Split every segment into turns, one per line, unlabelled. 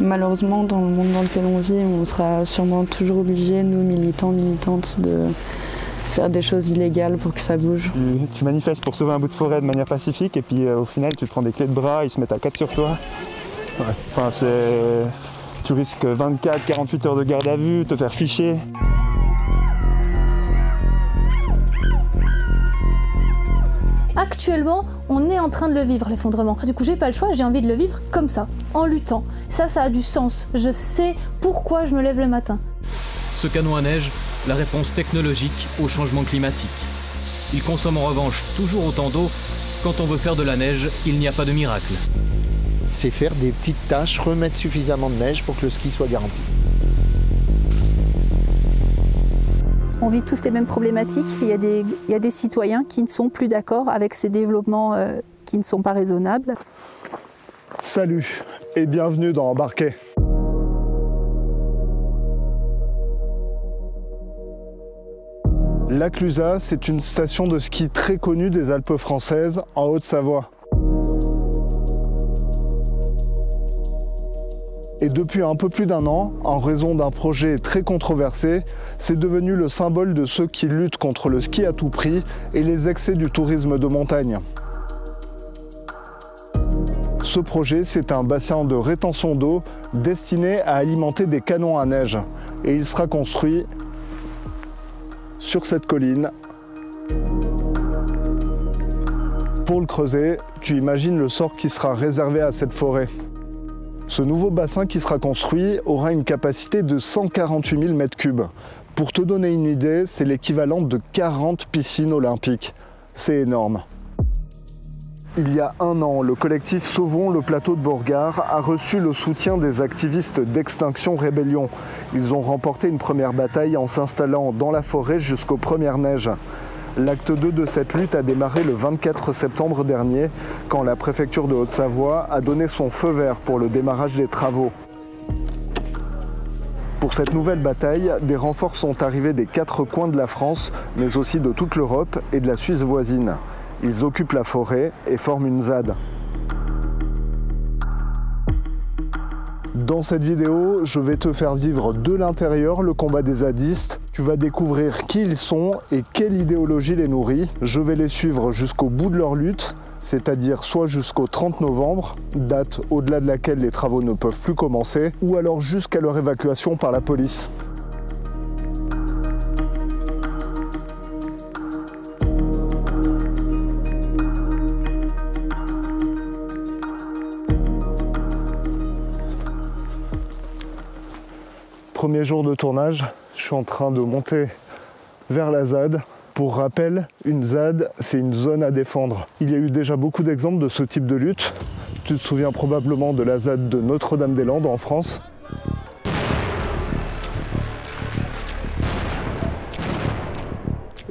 Malheureusement, dans le monde dans lequel on vit, on sera sûrement toujours obligés, nous militants, militantes, de faire des choses illégales pour que ça bouge.
Tu manifestes pour sauver un bout de forêt de manière pacifique et puis au final tu te prends des clés de bras, ils se mettent à 4 sur toi. Ouais. Enfin, tu risques 24-48 heures de garde à vue, te faire ficher.
Actuellement, on est en train de le vivre, l'effondrement. Du coup, j'ai pas le choix, j'ai envie de le vivre comme ça, en luttant. Ça a du sens. Je sais pourquoi je me lève le matin.
Ce canon à neige, la réponse technologique au changement climatique. Il consomme en revanche toujours autant d'eau. Quand on veut faire de la neige, il n'y a pas de miracle.
C'est faire des petites tâches, remettre suffisamment de neige pour que le ski soit garanti.
On vit tous les mêmes problématiques. Il y a des citoyens qui ne sont plus d'accord avec ces développements qui ne sont pas raisonnables.
Salut et bienvenue dans Embarqué. La Clusaz, c'est une station de ski très connue des Alpes françaises en Haute-Savoie. Et depuis un peu plus d'un an, en raison d'un projet très controversé, c'est devenu le symbole de ceux qui luttent contre le ski à tout prix et les excès du tourisme de montagne. Ce projet, c'est un bassin de rétention d'eau destiné à alimenter des canons à neige. Et il sera construit sur cette colline. Pour le creuser, tu imagines le sort qui sera réservé à cette forêt. Ce nouveau bassin qui sera construit aura une capacité de 148 000 m3. Pour te donner une idée, c'est l'équivalent de 40 piscines olympiques. C'est énorme. Il y a un an, le collectif Sauvons le plateau de Borgard a reçu le soutien des activistes d'Extinction Rébellion. Ils ont remporté une première bataille en s'installant dans la forêt jusqu'aux premières neiges. L'acte 2 de cette lutte a démarré le 24 septembre dernier, quand la préfecture de Haute-Savoie a donné son feu vert pour le démarrage des travaux. Pour cette nouvelle bataille, des renforts sont arrivés des 4 coins de la France, mais aussi de toute l'Europe et de la Suisse voisine. Ils occupent la forêt et forment une ZAD. Dans cette vidéo, je vais te faire vivre de l'intérieur le combat des zadistes. Tu vas découvrir qui ils sont et quelle idéologie les nourrit. Je vais les suivre jusqu'au bout de leur lutte, c'est-à-dire soit jusqu'au 30 novembre, date au-delà de laquelle les travaux ne peuvent plus commencer, ou alors jusqu'à leur évacuation par la police. Premier jour de tournage, je suis en train de monter vers la ZAD. Pour rappel, une ZAD, c'est une zone à défendre. Il y a eu déjà beaucoup d'exemples de ce type de lutte. Tu te souviens probablement de la ZAD de Notre-Dame-des-Landes en France.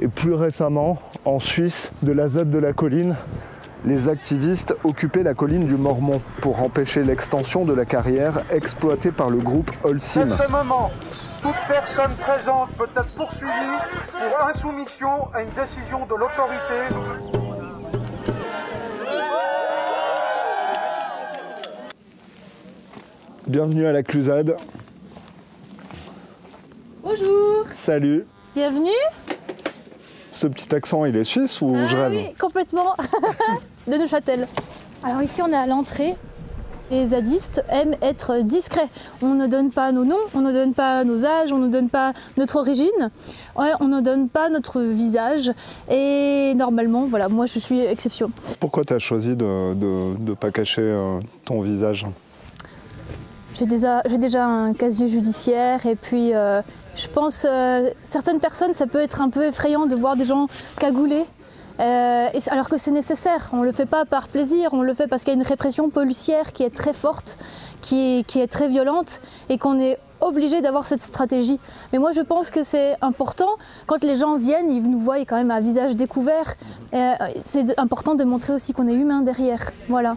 Et plus récemment, en Suisse, de la ZAD de la colline. Les activistes occupaient la colline du Mormont pour empêcher l'extension de la carrière exploitée par le groupe Holcim.
À ce moment, toute personne présente peut être poursuivie pour insoumission à une décision de l'autorité.
Bienvenue à la Clusaz.
Bonjour.
Salut.
Bienvenue.
Ce petit accent, il est suisse ou je rêve?
Oui, complètement. De Neuchâtel. Alors ici, on est à l'entrée. Les zadistes aiment être discrets. On ne donne pas nos noms, on ne donne pas nos âges, on ne donne pas notre origine, on ne donne pas notre visage. Et normalement, voilà, moi je suis exception.
Pourquoi tu as choisi de ne pas cacher ton visage?
J'ai déjà un casier judiciaire et puis je pense certaines personnes, ça peut être un peu effrayant de voir des gens cagoulés. Alors que c'est nécessaire, on ne le fait pas par plaisir, on le fait parce qu'il y a une répression policière qui est très forte, qui est très violente et qu'on est obligé d'avoir cette stratégie. Mais moi je pense que c'est important, quand les gens viennent, ils nous voient quand même à visage découvert, c'est important de montrer aussi qu'on est humain derrière, voilà.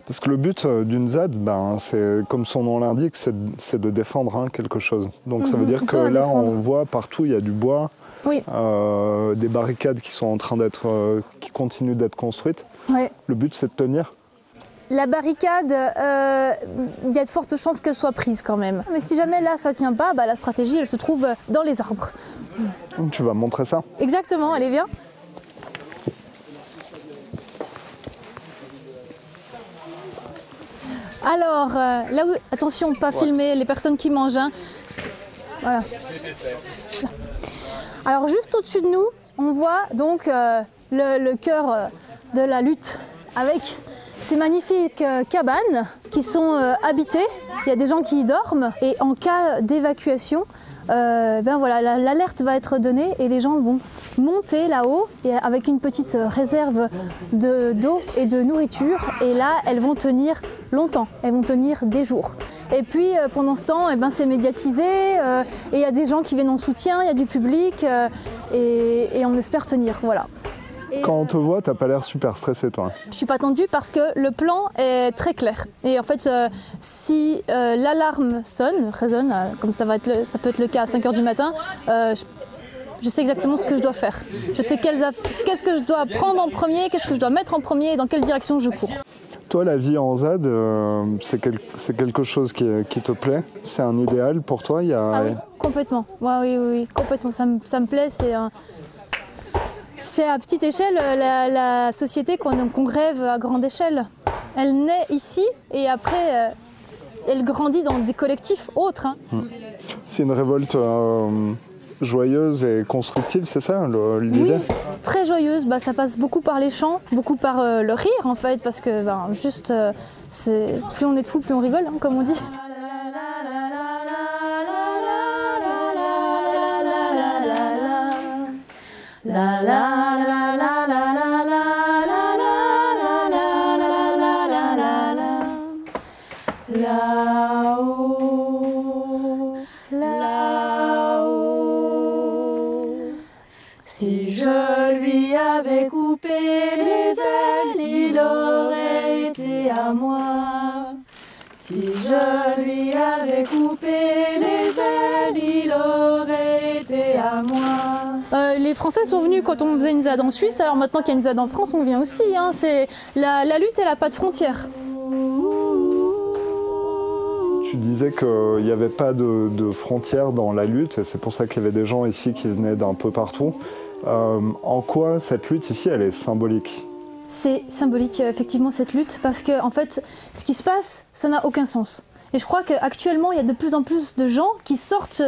Parce que le but d'une ZAD, c'est comme son nom l'indique, c'est de défendre quelque chose. Donc ça veut dire que là on voit partout, il y a du bois.
Oui.
Des barricades qui sont en train qui continuent d'être construites.
Ouais.
Le but, c'est de tenir.
La barricade, il y a de fortes chances qu'elle soit prise quand même. Mais si jamais là ça tient pas, bah, la stratégie elle se trouve dans les arbres.
Tu vas me montrer ça?
Exactement, allez viens. Alors, là où, attention, pas filmer les personnes qui mangent. Hein. Voilà. Alors juste au-dessus de nous, on voit donc le cœur de la lutte avec ces magnifiques cabanes qui sont habitées. Il y a des gens qui y dorment et en cas d'évacuation, ben voilà, l'alerte va être donnée et les gens vont monter là-haut et avec une petite réserve d'eau et de nourriture. Et là, elles vont tenir longtemps, elles vont tenir des jours. Et puis pendant ce temps, eh ben, c'est médiatisé et il y a des gens qui viennent en soutien, il y a du public et on espère tenir. Voilà.
Quand on te voit, t'as pas l'air super stressé, toi.
Je suis pas tendue parce que le plan est très clair. Et en fait, si l'alarme résonne, comme ça peut être le cas à 5 h du matin, je sais exactement ce que je dois faire. Je sais qu'est-ce que je dois prendre en premier, qu'est-ce que je dois mettre en premier et dans quelle direction je cours.
Toi, la vie en ZAD, c'est quelque chose qui te plaît? C'est un idéal pour toi?
Ah oui, complètement. Ouais, oui, complètement. Ça me plaît. C'est à petite échelle la société qu'on rêve à grande échelle. Elle naît ici et après elle grandit dans des collectifs autres. Hein.
C'est une révolte joyeuse et constructive, c'est ça l'idée?
Oui, très joyeuse. Bah, ça passe beaucoup par les chants, beaucoup par le rire en fait, parce que juste plus on est de fous, plus on rigole, hein, comme on dit. La la la la la la la la la là-haut, là-haut. Si je lui avais coupé les ailes, il aurait été à moi. Si je lui avais coupé les ailes, il aurait été à moi. Les Français sont venus quand on faisait une ZAD en Suisse, alors maintenant qu'il y a une ZAD en France, on vient aussi. Hein. La lutte, elle n'a pas de frontières.
Tu disais qu'il n'y avait pas de frontières dans la lutte, et c'est pour ça qu'il y avait des gens ici qui venaient d'un peu partout. En quoi cette lutte ici, elle est symbolique?
C'est symbolique, effectivement, cette lutte, parce que en fait, ce qui se passe, ça n'a aucun sens. Et je crois qu'actuellement, il y a de plus en plus de gens qui sortent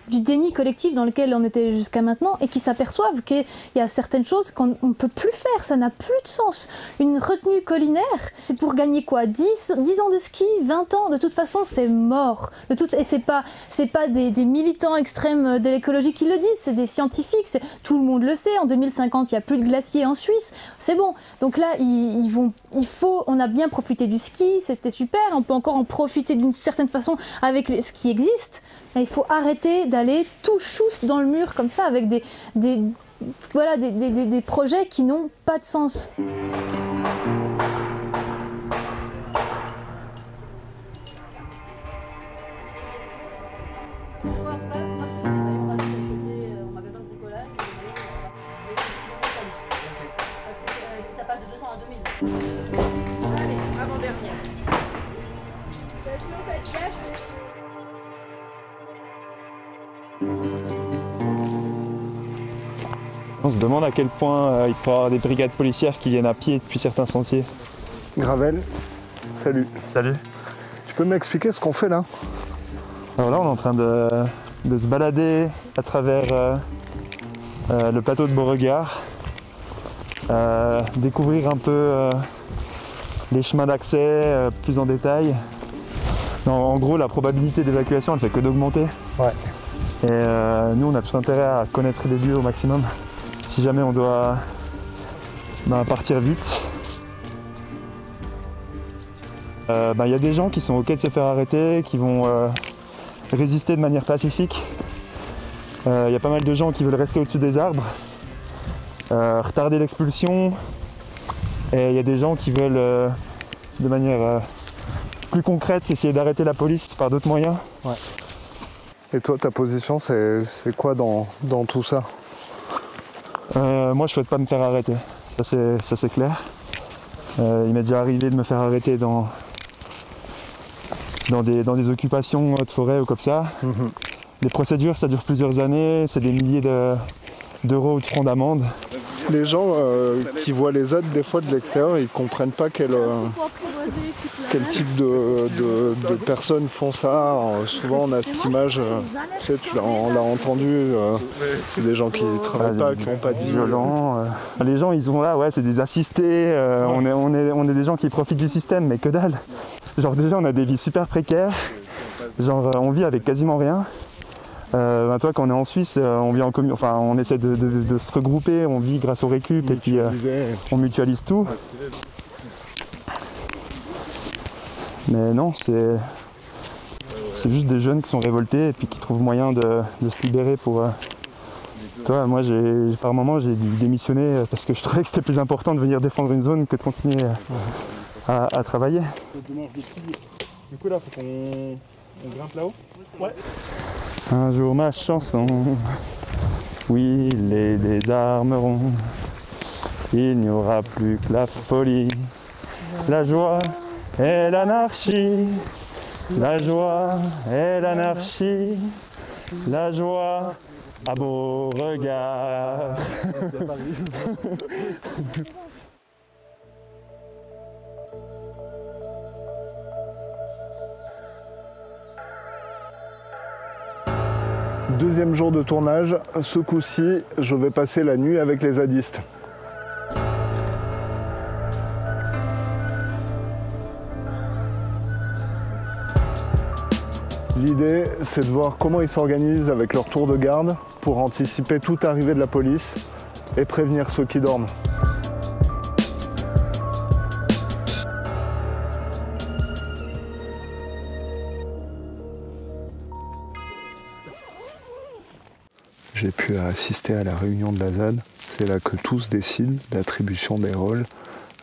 du déni collectif dans lequel on était jusqu'à maintenant et qui s'aperçoivent qu'il y a certaines choses qu'on ne peut plus faire, ça n'a plus de sens. Une retenue collinaire, c'est pour gagner quoi, 10 ans de ski, 20 ans, de toute façon, c'est mort. Et c'est pas des militants extrêmes de l'écologie qui le disent, c'est des scientifiques, tout le monde le sait, en 2050, il n'y a plus de glaciers en Suisse, c'est bon. Donc là, on a bien profité du ski, c'était super, on peut encore en profiter d'une certaine façon avec ce qui existe. Et il faut arrêter d'aller tout chousse dans le mur comme ça avec des projets qui n'ont pas de sens.
On se demande à quel point il peut y avoir des brigades policières qui viennent à pied depuis certains sentiers.
Gravel, salut.
Salut.
Tu peux m'expliquer ce qu'on fait là?
Alors là, on est en train de se balader à travers le plateau de Beauregard, découvrir un peu les chemins d'accès plus en détail. En gros, la probabilité d'évacuation, elle fait que d'augmenter.
Ouais.
Et nous, on a tout intérêt à connaître les lieux au maximum. Si jamais on doit partir vite. Y a des gens qui sont ok de se faire arrêter, qui vont résister de manière pacifique. Y a pas mal de gens qui veulent rester au-dessus des arbres, retarder l'expulsion. Et il y a des gens qui veulent, de manière plus concrète, essayer d'arrêter la police par d'autres moyens.
Ouais. Et toi, ta position, c'est quoi dans tout ça?
Moi, je souhaite pas me faire arrêter, ça c'est clair. Il m'est déjà arrivé de me faire arrêter dans des occupations de forêt ou comme ça. Les procédures, ça dure plusieurs années, c'est des milliers d'euros ou de francs d'amende.
Les gens qui voient les aides des fois de l'extérieur, ils ne comprennent pas quel type de personnes font ça. Alors, souvent on a cette image, tu sais, on l'a entendu, c'est des gens qui ne travaillent pas, qui n'ont pas de vie.
Violents. Les gens ils sont là, ouais, c'est des assistés, on est des gens qui profitent du système, mais que dalle. Genre déjà on a des vies super précaires, genre on vit avec quasiment rien. Toi quand on est en Suisse, on vit en on essaie de se regrouper, on vit grâce au récup et puis on mutualise tout. Mais non, c'est juste des jeunes qui sont révoltés et puis qui trouvent moyen de se libérer pour... Toi, moi par moment j'ai dû démissionner parce que je trouvais que c'était plus important de venir défendre une zone que de continuer à travailler.
Du coup là, faut qu'on grimpe là-haut. Ouais.
Un jour ma chanson, oui, les désarmeront. Il n'y aura plus que la folie, la joie et l'anarchie. La joie et l'anarchie, la joie à beau regard.
Deuxième jour de tournage, ce coup-ci, je vais passer la nuit avec les zadistes. L'idée, c'est de voir comment ils s'organisent avec leur tour de garde pour anticiper toute arrivée de la police et prévenir ceux qui dorment. J'ai pu assister à la réunion de la ZAD. C'est là que tous décident l'attribution des rôles,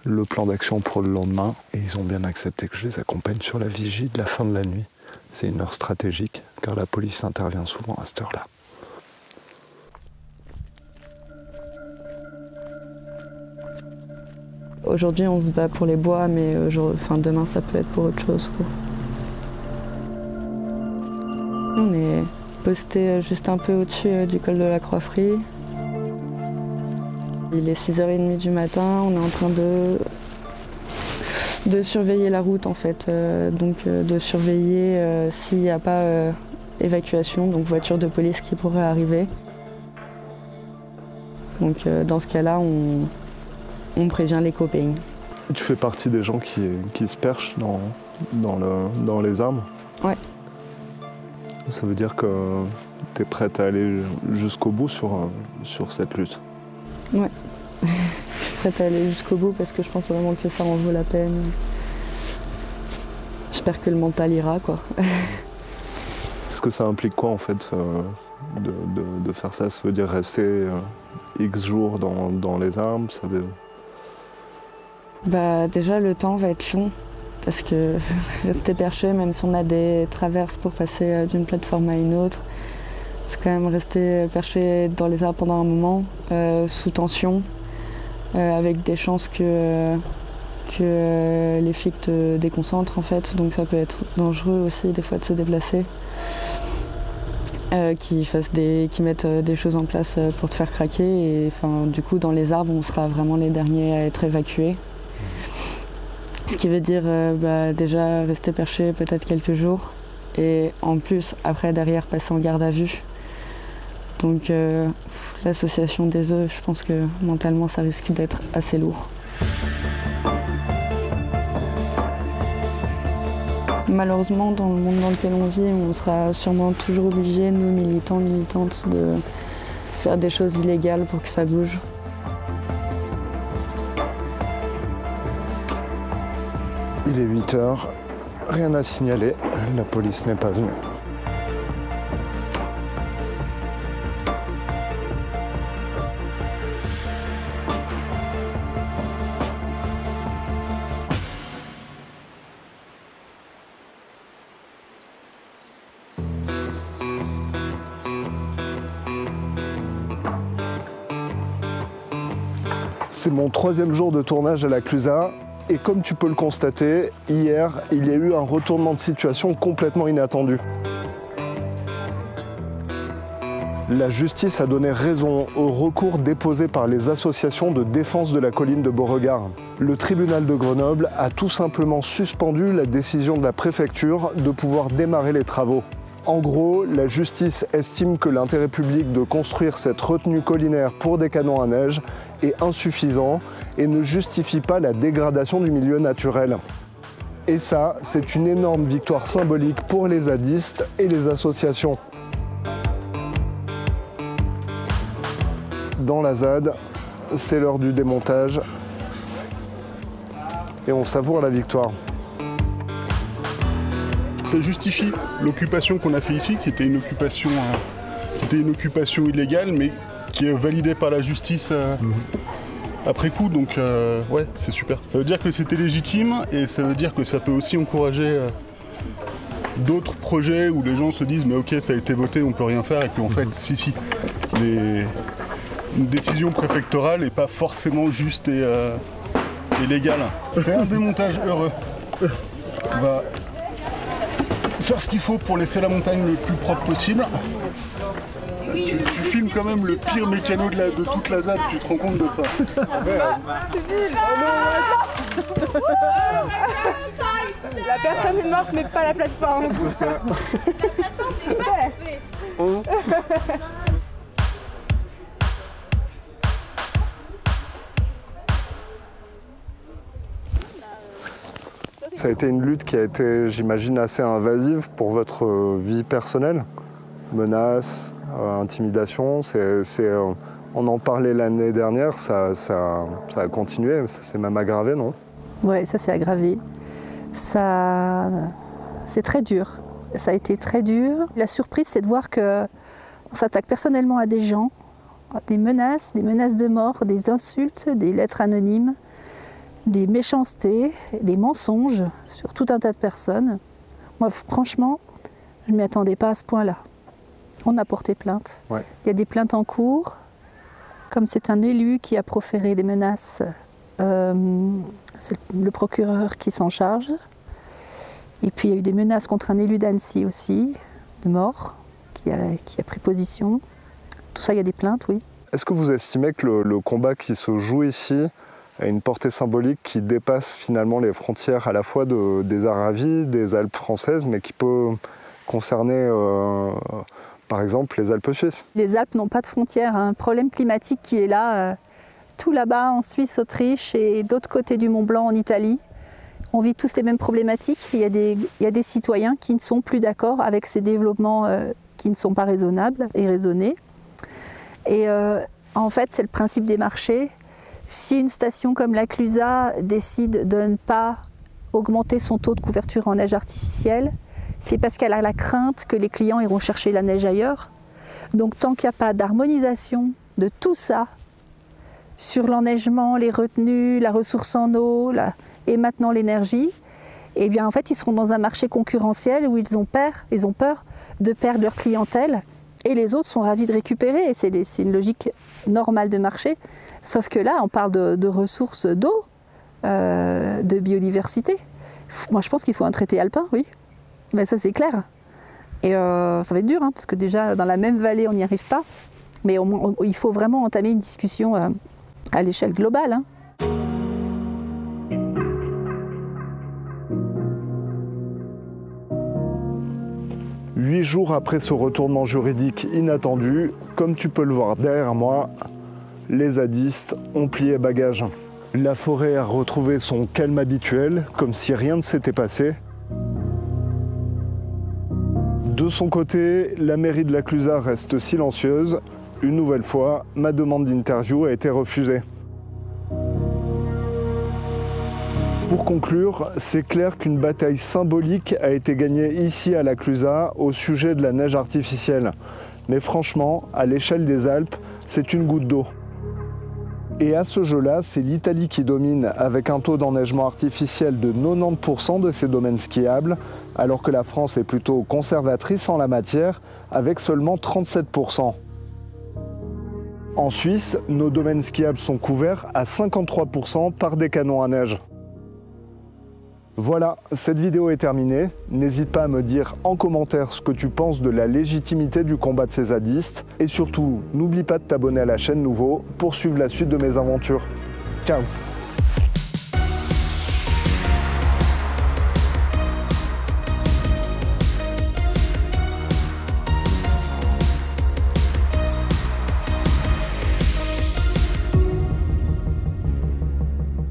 le plan d'action pour le lendemain. Et ils ont bien accepté que je les accompagne sur la vigie de la fin de la nuit. C'est une heure stratégique, car la police intervient souvent à cette heure-là.
Aujourd'hui, on se bat pour les bois, mais demain, ça peut être pour autre chose, quoi. On est posté juste un peu au-dessus du col de la Croix-Frie. Il est 6h30 du matin, on est en train de surveiller la route en fait, de surveiller s'il n'y a pas évacuation, donc voiture de police qui pourrait arriver. Donc dans ce cas-là, on prévient les copains.
Tu fais partie des gens qui se perchent dans les arbres?
Ouais.
Ça veut dire que tu es prête à aller jusqu'au bout sur cette lutte?
Ouais. Prête à aller jusqu'au bout parce que je pense vraiment que ça en vaut la peine. J'espère que le mental ira, quoi.
Est-ce que ça implique quoi en fait de faire ça? Ça veut dire rester X jours dans les arbres? Ça veut...
Déjà le temps va être long. Parce que rester perché, même si on a des traverses pour passer d'une plateforme à une autre, c'est quand même rester perché dans les arbres pendant un moment, sous tension, avec des chances que les flics te déconcentrent en fait. Donc ça peut être dangereux aussi des fois de se déplacer, qu'ils mettent des choses en place pour te faire craquer. Et du coup dans les arbres on sera vraiment les derniers à être évacués. Ce qui veut dire déjà rester perché peut-être quelques jours et en plus après derrière passer en garde à vue. Donc l'association des œufs, je pense que mentalement ça risque d'être assez lourd. Malheureusement dans le monde dans lequel on vit, on sera sûrement toujours obligés, nous militants, militantes, de faire des choses illégales pour que ça bouge.
Il est 8h, rien à signaler, la police n'est pas venue. C'est mon 3e jour de tournage à la Clusaz. Et comme tu peux le constater, hier, il y a eu un retournement de situation complètement inattendu. La justice a donné raison au recours déposé par les associations de défense de la colline de Beauregard. Le tribunal de Grenoble a tout simplement suspendu la décision de la préfecture de pouvoir démarrer les travaux. En gros, la justice estime que l'intérêt public de construire cette retenue collinaire pour des canons à neige est insuffisant et ne justifie pas la dégradation du milieu naturel. Et ça, c'est une énorme victoire symbolique pour les zadistes et les associations. Dans la ZAD, c'est l'heure du démontage et on savoure la victoire.
Ça justifie l'occupation qu'on a fait ici, qui était une occupation illégale, mais qui est validée par la justice après coup. Donc ouais, c'est super. Ça veut dire que c'était légitime et ça veut dire que ça peut aussi encourager d'autres projets où les gens se disent mais ok, ça a été voté, on peut rien faire, et puis en fait, si, une décision préfectorale n'est pas forcément juste et légale. C'est un démontage heureux. On va faire ce qu'il faut pour laisser la montagne le plus propre possible. Tu filmes quand même le pire mécano de toute la ZAD, tu te rends compte de ça?
La personne est morte mais pas la plateforme.
C'est ça.
Super.
Ça a été une lutte qui a été, j'imagine, assez invasive pour votre vie personnelle. Menaces, intimidation, on en parlait l'année dernière, ça a continué, ça s'est même aggravé, non?
Oui, ça s'est aggravé. C'est très dur. Ça a été très dur. La surprise, c'est de voir qu'on s'attaque personnellement à des gens, des menaces de mort, des insultes, des lettres anonymes, des méchancetés, des mensonges sur tout un tas de personnes. Moi, franchement, je ne m'y attendais pas à ce point-là. On a porté plainte.
Ouais.
Il y a des plaintes en cours. Comme c'est un élu qui a proféré des menaces, c'est le procureur qui s'en charge. Et puis il y a eu des menaces contre un élu d'Annecy aussi, de mort, qui a pris position. Tout ça, il y a des plaintes, oui.
Est-ce que vous estimez que le combat qui se joue ici a une portée symbolique qui dépasse finalement les frontières à la fois des Aravis, des Alpes françaises, mais qui peut concerner par exemple les Alpes suisses?
Les Alpes n'ont pas de frontières, un problème climatique qui est là, tout là-bas en Suisse, Autriche et de l'autre côté du Mont Blanc en Italie. On vit tous les mêmes problématiques. Il y a des citoyens qui ne sont plus d'accord avec ces développements qui ne sont pas raisonnables et raisonnés. Et en fait, c'est le principe des marchés. Si une station comme la Clusaz décide de ne pas augmenter son taux de couverture en neige artificielle, c'est parce qu'elle a la crainte que les clients iront chercher la neige ailleurs. Donc tant qu'il n'y a pas d'harmonisation de tout ça, sur l'enneigement, les retenues, la ressource en eau et maintenant l'énergie, eh bien en fait ils seront dans un marché concurrentiel où ils ont peur de perdre leur clientèle et les autres sont ravis de récupérer. Et c'est une logique normale de marché. Sauf que là, on parle de ressources d'eau, de biodiversité. Moi, je pense qu'il faut un traité alpin, oui. Mais ça, c'est clair. Et ça va être dur, hein, parce que déjà, dans la même vallée, on n'y arrive pas. Mais il faut vraiment entamer une discussion à l'échelle globale. Hein.
Huit jours après ce retournement juridique inattendu, comme tu peux le voir derrière moi, les zadistes ont plié bagages. La forêt a retrouvé son calme habituel, comme si rien ne s'était passé. De son côté, la mairie de la Clusaz reste silencieuse. Une nouvelle fois, ma demande d'interview a été refusée. Pour conclure, c'est clair qu'une bataille symbolique a été gagnée ici à la Clusaz au sujet de la neige artificielle. Mais franchement, à l'échelle des Alpes, c'est une goutte d'eau. Et à ce jeu-là, c'est l'Italie qui domine avec un taux d'enneigement artificiel de 90% de ses domaines skiables, alors que la France est plutôt conservatrice en la matière avec seulement 37%. En Suisse, nos domaines skiables sont couverts à 53% par des canons à neige. Voilà, cette vidéo est terminée. N'hésite pas à me dire en commentaire ce que tu penses de la légitimité du combat de ces zadistes. Et surtout, n'oublie pas de t'abonner à la chaîne Nouveau pour suivre la suite de mes aventures. Ciao!